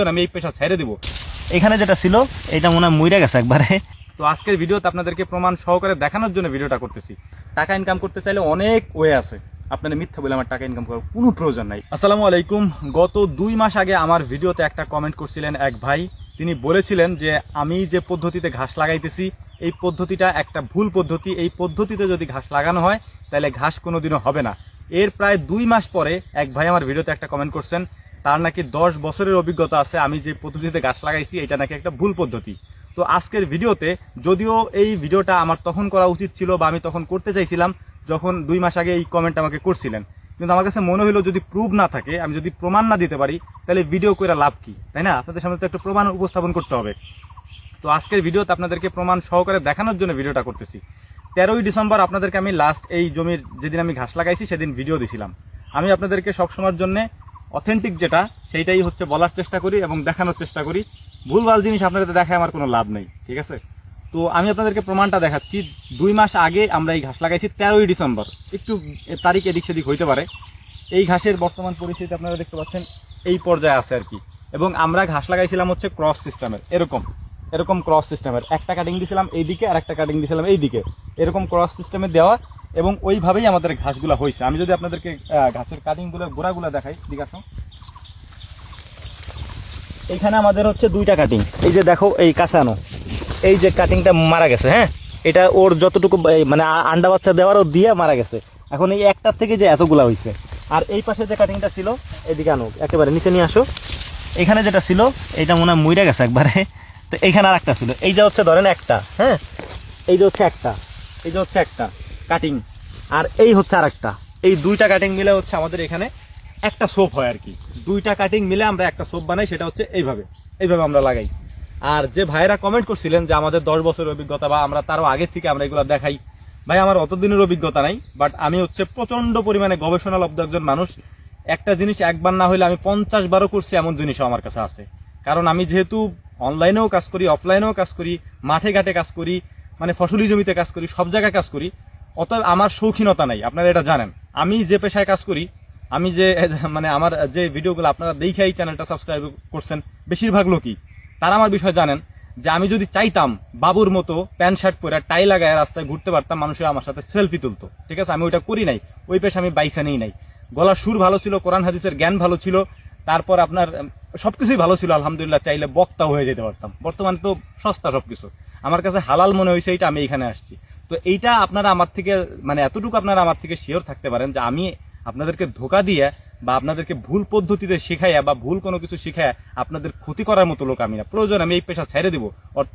আমি এই পেশা ছেড়ে দিব। এখানে যেটা ছিল এটা মনে হয় মইরা গেছে একবারে। তো আজকের ভিডিওতে আপনাদেরকে প্রমাণ সহকারে দেখানোর জন্য ভিডিওটা করতেছি। টাকা ইনকাম করতে চাইলে অনেক ওয়ে আছে, আপনাদের মিথ্যা বলে আমার টাকা ইনকাম করার কোনো প্রয়োজন নাই। আসসালামু আলাইকুম। গত 2 মাস আগে আমার ভিডিওতে একটা কমেন্ট করছিলেন এক ভাই। তিনি বলেছিলেন যে আমি যে পদ্ধতিতে ঘাস লাগাইতেছি এই পদ্ধতিটা একটা ভুল পদ্ধতি, এই পদ্ধতিতে যদি ঘাস লাগানো হয় তাহলে ঘাস কোনোদিনও হবে না। এর প্রায় 2 মাস পরে এক ভাই আমার ভিডিওতে একটা কমেন্ট করছেন, তার নাকি 10 বছরের অভিজ্ঞতা আছে, আমি যে পদ্ধতিতে গাছ লাগাইছি এটা নাকি একটা ভুল পদ্ধতি। তো আজকের ভিডিওতে, যদিও এই ভিডিওটা আমার তখন করা উচিত ছিল বা আমি তখন করতে চাইছিলাম যখন 2 মাস আগে এই কমেন্ট আমাকে করছিলেন, কিন্তু আমার কাছে মনে হলো যদি প্রুফ না থাকে, আমি যদি প্রমাণ না দিতে পারি তাহলে ভিডিও করে লাভ কি, তাই না? আপনাদের সামনে তো একটা প্রমাণ উপস্থাপন করতে হবে। তো আজকের ভিডিওতে আপনাদেরকে প্রমাণ সহকারে দেখানোর জন্য ভিডিওটা করতেছি। 13ই ডিসেম্বর আপনাদেরকে আমি লাস্ট এই জমির যেদিন আমি ঘাস লাগাইছি সেদিন ভিডিও দিছিলাম। আমি আপনাদেরকে সবসময়ের জন্য অথেন্টিক যেটা সেইটাই হচ্ছে বলার চেষ্টা করি এবং দেখানোর চেষ্টা করি। ভুলভাল জিনিস আপনাদের দেখায় আমার কোনো লাভ নেই, ঠিক আছে? তো আমি আপনাদেরকে প্রমাণটা দেখাচ্ছি। 2 মাস আগে আমরা এই ঘাস লাগাইছি 13ই ডিসেম্বর, একটু তারিখ এদিক সেদিক হইতে পারে। এই ঘাসের বর্তমান পরিস্থিতি আপনারা দেখতে পাচ্ছেন এই পর্যায়ে আছে আর কি। এবং আমরা ঘাস লাগাইছিলাম হচ্ছে ক্রস সিস্টেমের, এরকম ক্রস সিস্টেমের, একটা কাটিং দিয়েছিলাম এইদিকে আর একটা কাটিং দিয়েছিলাম এইদিকে, এরকম ক্রস সিস্টেমে দেওয়া, এবং ওইভাবেই আমাদের ঘাসগুলো হয়েছে। আমি যদি আপনাদেরকে ঘাসের কাটিংগুলো গোড়াগুলো দেখাই, ঠিক আছে? এইখানে আমাদের হচ্ছে 2টা কাটিং, এই যে দেখো এই কাঁচানো, এই যে কাটিংটা মারা গেছে, হ্যাঁ, এটা ওর যতটুকু মানে আন্ডা বাচ্চা দেওয়ারও দিয়ে মারা গেছে। এখন এই একটার থেকে যে এতগুলা হয়েছে। আর এই পাশে যে কাটিংটা ছিল, এদিকে আনো, একেবারে নিচে নিয়ে আসো। এখানে যেটা ছিল এটা মনে হয় মইরা গেছে একবারে। তো এইখানে আর একটা ছিল, এই যে হচ্ছে ধরেন একটা, হ্যাঁ, এই যে হচ্ছে একটা, এই যে হচ্ছে একটা কাটিং, আর এই হচ্ছে আর একটা। এই 2টা কাটিং মিলে হচ্ছে আমাদের এখানে একটা সোপ হয় আর কি। 2টা কাটিং মিলে আমরা একটা সোপ বানাই, সেটা হচ্ছে এইভাবে আমরা লাগাই। আর যে ভাইরা কমেন্ট করছিলেন যে আমাদের 10 বছরের অভিজ্ঞতা বা আমরা তারও আগে থেকে আমরা এগুলো দেখাই, ভাই আমার অতদিনের অভিজ্ঞতা নাই, বাট আমি হচ্ছে প্রচন্ড পরিমাণে গবেষণালব্ধ একজন মানুষ। একটা জিনিস একবার না হলে আমি 50 বারও করছি, এমন জিনিসও আমার কাছে আছে। কারণ আমি যেহেতু অনলাইনেও কাজ করি, অফলাইনেও কাজ করি, মাঠে ঘাটে কাজ করি, মানে ফসলি জমিতে কাজ করি, সব জায়গায় কাজ করি। অতএব আমার শৌখিনতা নাই, আপনারা এটা জানেন। আমি যে পেশায় কাজ করি, আমি যে মানে আমার যে ভিডিওগুলো আপনারা দেখে এই চ্যানেলটা সাবস্ক্রাইব করছেন, বেশিরভাগ লোকই তারা আমার বিষয় জানেন যে আমি যদি চাইতাম বাবুর মতো প্যান্ট শার্ট পরে টাই লাগায় রাস্তায় ঘুরতে পারতাম, মানুষের আমার সাথে সেলফি তুলতো, ঠিক আছে? আমি ওইটা করি নাই, ওই পেশা আমি বাইসা নেই নাই। গলার সুর ভালো ছিল, কোরআন হাদিসের জ্ঞান ভালো ছিল, তারপর আপনার সবকিছুই ভালো ছিল, আলহামদুলিল্লাহ। চাইলে বক্তা হয়ে যেতে পারতাম। বর্তমানে তো সস্তা সবকিছু, আমার কাছে হালাল মনে হয়েছে, এইটা আমি এখানে আসছি। তো এইটা আপনারা আমার থেকে, মানে এতটুকু আপনারা আমার থেকে শিওর থাকতে পারেন যে আমি আপনাদেরকে ধোকা দিয়ে বা আপনাদেরকে ভুল পদ্ধতিতে শেখাইয়া বা ভুল কোনো কিছু শিখাইয়া আপনাদের ক্ষতি করার মতো লোক আমি না। প্রয়োজন আমি এই পেশা ছেড়ে দিব,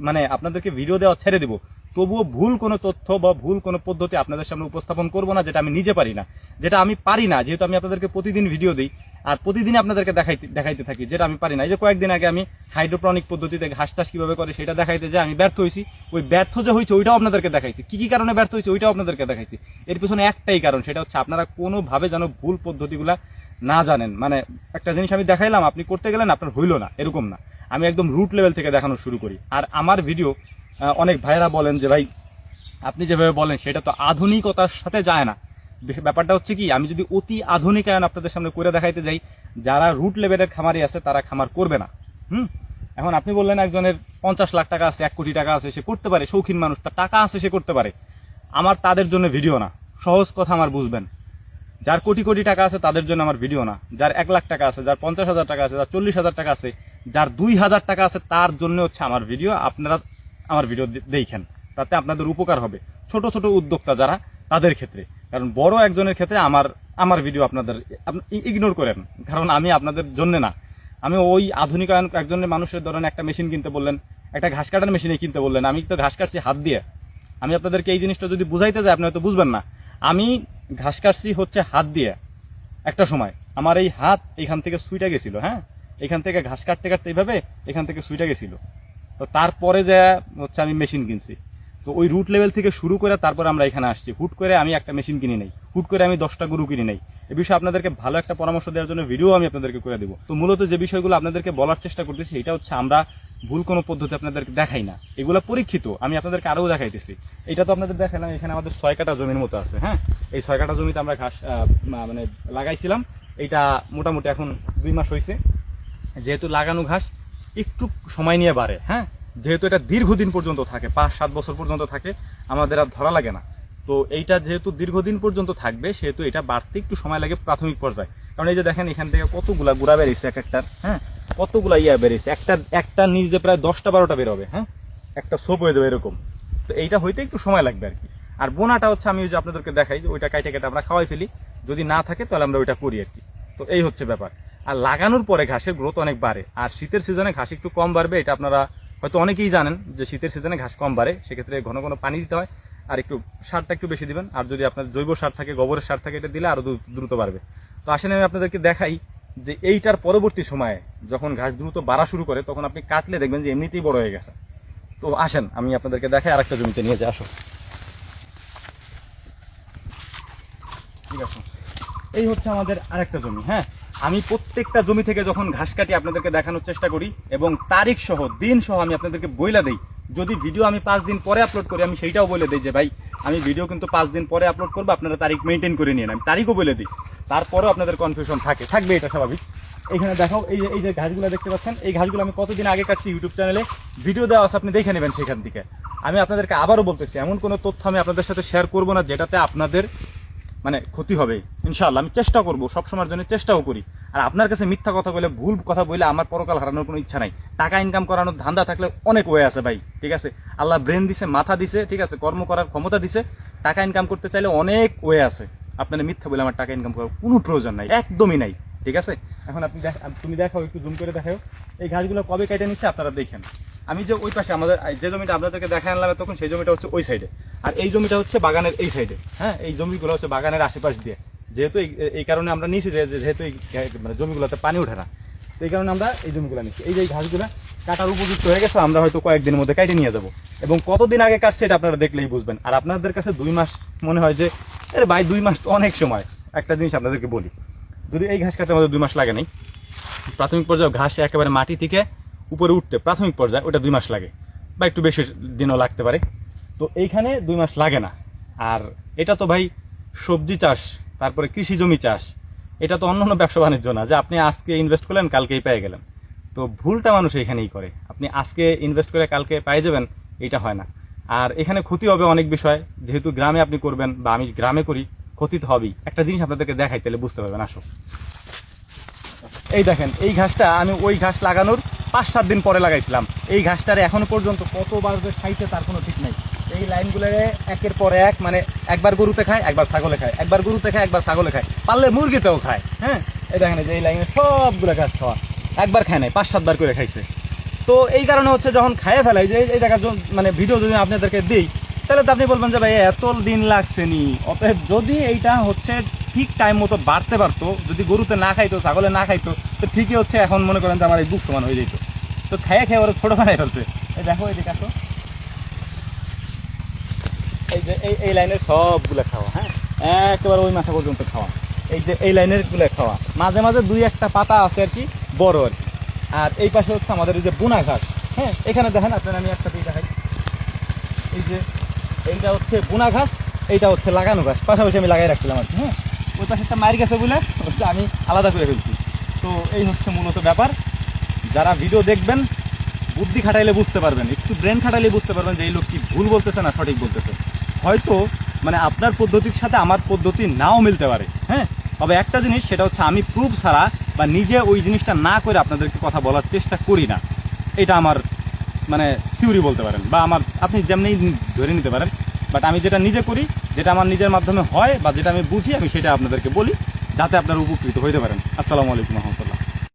মানে আপনাদেরকে ভিডিও দেওয়া ছেড়ে দিব, তবুও ভুল কোনো তথ্য বা ভুল কোনো পদ্ধতি আপনাদের সামনে উপস্থাপন করব না, যেটা আমি নিজে পারি না, যেটা আমি পারি না। যেহেতু আমি আপনাদেরকে প্রতিদিন ভিডিও দিই আর প্রতিদিন আপনাদেরকে দেখাইতে থাকি, যেটা আমি পারি না। এই যে কয়েকদিন আগে আমি হাইড্রোপনিক পদ্ধতিতে ঘাস চাষ কিভাবে করে সেটা দেখাইতে যে আমি ব্যর্থ হয়েছি, ওই ব্যর্থ যে হয়েছে ওইটাও আপনাদেরকে দেখাইছি, কি কারণে ব্যর্থ হয়েছে ওইটাও আপনাদেরকে দেখাইছি। এর পিছনে একটাই কারণ, সেটা হচ্ছে আপনারা কোনোভাবে যেন ভুল পদ্ধতিগুলা না জানেন। মানে একটা জিনিস আমি দেখাইলাম, আপনি করতে গেলেন, আপনার হইলো না, এরকম না। আমি একদম রুট লেভেল থেকে দেখানো শুরু করি। আর আমার ভিডিও অনেক ভাইরা বলেন যে ভাই আপনি যেভাবে বলেন সেটা তো আধুনিকতার সাথে যায় না। ব্যাপারটা হচ্ছে কি, আমি যদি অতি আধুনিকায়ন আপনাদের সামনে করে দেখাইতে যাই, যারা রুট লেভেলের খামারি আছে তারা খামার করবে না। এখন আপনি বললেন একজনের 50 লাখ টাকা আছে, 1 কোটি টাকা আছে, সে করতে পারে, শৌখিন মানুষ, তার টাকা আছে, সে করতে পারে। আমার তাদের জন্য ভিডিও না, সহজ কথা আমার বুঝবেন। যার কোটি কোটি টাকা আছে তাদের জন্য আমার ভিডিও না। যার 1 লাখ টাকা আছে, যার 50,000 টাকা আছে, যার 40,000 টাকা আছে, যার 2,000 টাকা আছে, তার জন্য হচ্ছে আমার ভিডিও। আপনারা আমার ভিডিও দেখেন, তাতে আপনাদের উপকার হবে। ছোট ছোট উদ্যোক্তা যারা, তাদের ক্ষেত্রে। কারণ বড় একজনের ক্ষেত্রে আমার ভিডিও আপনাদের ইগনোর করেন, কারণ আমি আপনাদের জন্য না। আমি ওই আধুনিকায়ন একজনের মানুষের ধরেন একটা মেশিন কিনতে বললেন, একটা ঘাস কাটার মেশিনে কিনতে বললেন, আমি তো ঘাস কাটছি হাত দিয়ে। আমি আপনাদেরকে এই জিনিসটা যদি বুঝাইতে যাই আপনি হয়তো বুঝবেন না। আমি ঘাস কাটছি হচ্ছে হাত দিয়ে। একটা সময় আমার এই হাত এখান থেকে সুইটা গেছিল, হ্যাঁ, এখান থেকে ঘাস কাটতে কাটতে এইভাবে এখান থেকে সুইটা গেছিল। তো তারপরে যে হচ্ছে আমি মেশিন কিনছি। তো ওই রুট লেভেল থেকে শুরু করে তারপর আমরা এখানে আসছি। হুট করে আমি একটা মেশিন কিনি নাই, হুট করে আমি 10টা গরু কিনি নাই। এই বিষয়ে আপনাদেরকে ভালো একটা পরামর্শ দেওয়ার জন্য ভিডিও আমি আপনাদেরকে করে দেবো। তো মূলত যে বিষয়গুলো আপনাদেরকে বলার চেষ্টা করতেছি, এটা হচ্ছে আমরা ভুল কোনো পদ্ধতি আপনাদেরকে দেখাই না, এগুলো পরীক্ষিত। আমি আপনাদেরকে আরও দেখাইতেছি। এটা তো আপনাদের দেখালাম, এখানে আমাদের 6 কাঠা জমির মতো আছে, হ্যাঁ। এই 6 কাঠা জমিতে আমরা ঘাস মানে লাগাইছিলাম। এইটা মোটামুটি এখন 2 মাস হয়েছে। যেহেতু লাগানো ঘাস একটু সময় নিয়ে বাড়ে, হ্যাঁ, যেহেতু এটা দীর্ঘদিন পর্যন্ত থাকে, 5-7 বছর পর্যন্ত থাকে, আমাদের আর ধরা লাগে না। তো এইটা যেহেতু দীর্ঘদিন পর্যন্ত থাকবে সেহেতু এটা বাড়তে একটু সময় লাগে প্রাথমিক পর্যায়ে। কারণ এই যে দেখেন এখান থেকে কতগুলা গুড়া বেরিয়েছে এক একটার, হ্যাঁ, কতগুলা বেরিয়েছে, একটা নিচে প্রায় 10টা-12টা বেরোবে, হ্যাঁ, একটা সোপ হয়ে যাবে এরকম। তো এইটা হইতে একটু সময় লাগবে আর কি। আর বোনাটা হচ্ছে আমি ওই যে আপনাদেরকে দেখাই যে ওইটা কাইটে কেটে আমরা খাওয়াই ফেলি, যদি না থাকে তাহলে আমরা ওইটা করি আর কি। তো এই হচ্ছে ব্যাপার। আর লাগানোর পরে ঘাসের গ্রোথ অনেক বাড়ে, আর শীতের সিজনে ঘাস একটু কম বাড়বে, এটা আপনারা হয়তো অনেকেই জানেন যে শীতের সিজনে ঘাস কম বাড়ে, সেক্ষেত্রে ঘন ঘন পানি দিতে হয়, আর একটু সারটা একটু বেশি দিবেন। আর যদি আপনার জৈব সার থাকে, গোবরের সার থাকে, এটা দিলে আরও দ্রুত বাড়বে। তো আসলে আমি আপনাদেরকে দেখাই যে এইটার পরবর্তী সময়ে যখন ঘাস দ্রুত বাড়া শুরু করে তখন আপনি কাটলে দেখবেন যে এমনিতেই বড় হয়ে গেছে। তো আসেন আমি আপনাদেরকে দেখাই আরেকটা জমিতে নিয়ে যাই, আসো। ঠিক আছে, এই হচ্ছে আমাদের আরেকটা জমি। হ্যাঁ, আমি প্রত্যেকটা জমি থেকে যখন ঘাস কাটি আপনাদেরকে দেখানোর চেষ্টা করি এবং তারিখ সহ দিন সহ আমি আপনাদেরকে বইলা দেই। যদি ভিডিও আমি 5 দিন পরে আপলোড করি আমি সেইটাও বলে দিই যে ভাই আমি ভিডিও কিন্তু 5 দিন পরে আপলোড করবো, আপনারা তারিখ মেনটেন করে নিন, আমি তারিখও বলে দিই। তারপরেও আপনাদের কনফিউশন থাকবে, এটা স্বাভাবিক। এখানে দেখো এই যে ঘাসগুলো দেখতে পাচ্ছেন, এই ঘাসগুলো আমি কতদিন আগে কাটছি, ইউটিউব চ্যানেলে ভিডিও দেওয়া আছে, আপনি দেখে নেবেন সেখান থেকে। আমি আপনাদেরকে আবারও বলতেছি, এমন কোনো তথ্য আমি আপনাদের সাথে শেয়ার করবো না যেটাতে আপনাদের মানে ক্ষতি হবে। ইনশাআল্লাহ আমি চেষ্টা করবো, সবসময়ের জন্য চেষ্টাও করি। আর আপনার কাছে মিথ্যা কথা বলে, ভুল কথা বলে আমার পরকাল হারানোর কোনো ইচ্ছা নাই। টাকা ইনকাম করানোর ধান্দা থাকলে অনেক ওয়ে আছে ভাই, ঠিক আছে। আল্লাহ ব্রেন দিছে, মাথা দিছে, ঠিক আছে, কর্ম করার ক্ষমতা দিছে, টাকা ইনকাম করতে চাইলে অনেক ওয়ে আছে। আপনার মিথ্যা বলে আমার টাকা ইনকাম করার কোনো প্রয়োজন নাই, একদমই নাই, ঠিক আছে। এখন তুমি দেখাও, একটু জুম করে দেখাও এই ঘাসগুলো কবে কেটে নিচ্ছে আপনারা দেখেন। আমি যে ওই পাশে আমাদের যে জমিটা আপনাদেরকে দেখা আনলাম তখন, সেই জমিটা হচ্ছে ওই সাইডে, আর এই জমিটা হচ্ছে বাগানের এই সাইডে। হ্যাঁ, এই জমিগুলো হচ্ছে বাগানের আশেপাশ দিয়ে, যেহেতু এই কারণে আমরা নিয়েছি যেহেতু এই মানে জমিগুলোতে পানি ওঠে না, তো এই কারণে আমরা এই জমিগুলো নিচ্ছি। এই যে ঘাসগুলো কাটার উপযুক্ত হয়ে গেছে, আমরা হয়তো কয়েকদিনের মধ্যে কেটে নিয়ে যাবো। এবং কতদিন আগে কাটছে এটা আপনারা দেখলেই বুঝবেন। আর আপনাদের কাছে 2 মাস মনে হয় যে আরে ভাই 2 মাস তো অনেক সময়। একটা জিনিস আপনাদেরকে বলি, যদি এই ঘাস কাটতে আমাদের 2 মাস লাগে নাই, প্রাথমিক পর্যায়ে ঘাস একেবারে মাটি থেকে উপরে উঠতে প্রাথমিক পর্যায়ে ওটা 2 মাস লাগে, বা একটু বেশি দিনও লাগতে পারে। তো এইখানে 2 মাস লাগে না। আর এটা তো ভাই সবজি চাষ, তারপরে কৃষি জমি চাষ, এটা তো অন্যান্য ব্যবসা বাণিজ্য না যে আপনি আজকে ইনভেস্ট করলেন কালকেই পেয়ে গেলেন। তো ভুলটা মানুষ এখানেই করে, আপনি আজকে ইনভেস্ট করে কালকে পেয়ে যাবেন, এটা হয় না। আর এখানে ক্ষতি হবে অনেক বিষয়, যেহেতু গ্রামে আপনি করবেন বা আমি গ্রামে করি, ক্ষতি তো হবেই। একটা জিনিস আপনাদেরকে দেখাই, তাহলে বুঝতে পারবেন, আসো। এই দেখেন এই ঘাসটা আমি ওই ঘাস লাগানোর 5-7 দিন পরে লাগাইছিলাম। এই ঘাসটারে এখনো পর্যন্ত কতবার যে খাইছে তার কোনো ঠিক নাই। এই লাইনগুলোরে একের পর এক, মানে একবার গরুতে খায়, একবার ছাগলে খায়, একবার গরুতে খায়, একবার ছাগলে খায়, পারলে মুরগিতেও খায়। হ্যাঁ, এই দেখেন যে এই লাইনে সবগুলো ঘাস খাওয়া, একবার খায় নাই, 5-7 বার করে খাইছে। তো এই কারণে হচ্ছে যখন খাইয়ে ফেলাই যে এই জায়গার মানে ভিডিও যদি আপনাদেরকে দিই, তাহলে তো আপনি বলবেন যে ভাই এত দিন লাগছে নি। অতএব যদি এইটা হচ্ছে ঠিক টাইম মতো বাড়তে পারতো, যদি গরুতে না খাইতো, ছাগলে না খাইতো, তো ঠিকই হচ্ছে এখন মনে করেন যে আমার এই বুক সমান হয়ে যেত। তো খেয়ে খেয়ে ওরা ছোটো বানাই ফেলছে। এই দেখো এই দিকে আসো, এই যে এই লাইনের সবগুলো খাওয়া, হ্যাঁ, একেবারে ওই মাথা পর্যন্ত খাওয়া। এই যে এই লাইনের গুলো খাওয়া, মাঝে মাঝে 2-1টা পাতা আছে আর কি, বড় আর কি। আর এই পাশে হচ্ছে আমাদের এই যে বুনা ঘাস। হ্যাঁ, এখানে দেখেন আপনার, আমি একটা দিয়ে দেখাই, এই যে এইটা হচ্ছে বুনা ঘাস, এইটা হচ্ছে লাগানো ঘাস, পাশাপাশি আমি লাগাই রাখছিলাম আর কি। হ্যাঁ, ওই পাশে একটা মায়ের গেছে বলে হচ্ছে আমি আলাদা করে ফেলছি। তো এই হচ্ছে মূলত ব্যাপার। যারা ভিডিও দেখবেন বুদ্ধি খাটাইলে বুঝতে পারবেন, একটু ব্রেন খাটাইলে বুঝতে পারবেন যে এই লোক কি ভুল বলতেছে না সঠিক বলতেছে। হয়তো মানে আপনার পদ্ধতির সাথে আমার পদ্ধতি নাও মিলতে পারে। হ্যাঁ, তবে একটা জিনিস, সেটা হচ্ছে আমি প্রুফ ছাড়া বা নিজে ওই জিনিসটা না করে আপনাদেরকে কথা বলার চেষ্টা করি না। এটা আমার মানে থিওরি বলতে পারেন, বা আমার আপনি যেমনি ধরে নিতে পারেন। বাট আমি যেটা নিজে করি, যেটা আমার নিজের মাধ্যমে হয় বা যেটা আমি বুঝি, আমি সেটা আপনাদেরকে বলি যাতে আপনারা উপকৃত হইতে পারেন। আসসালামু আলাইকুম রহমতুল্লাহ।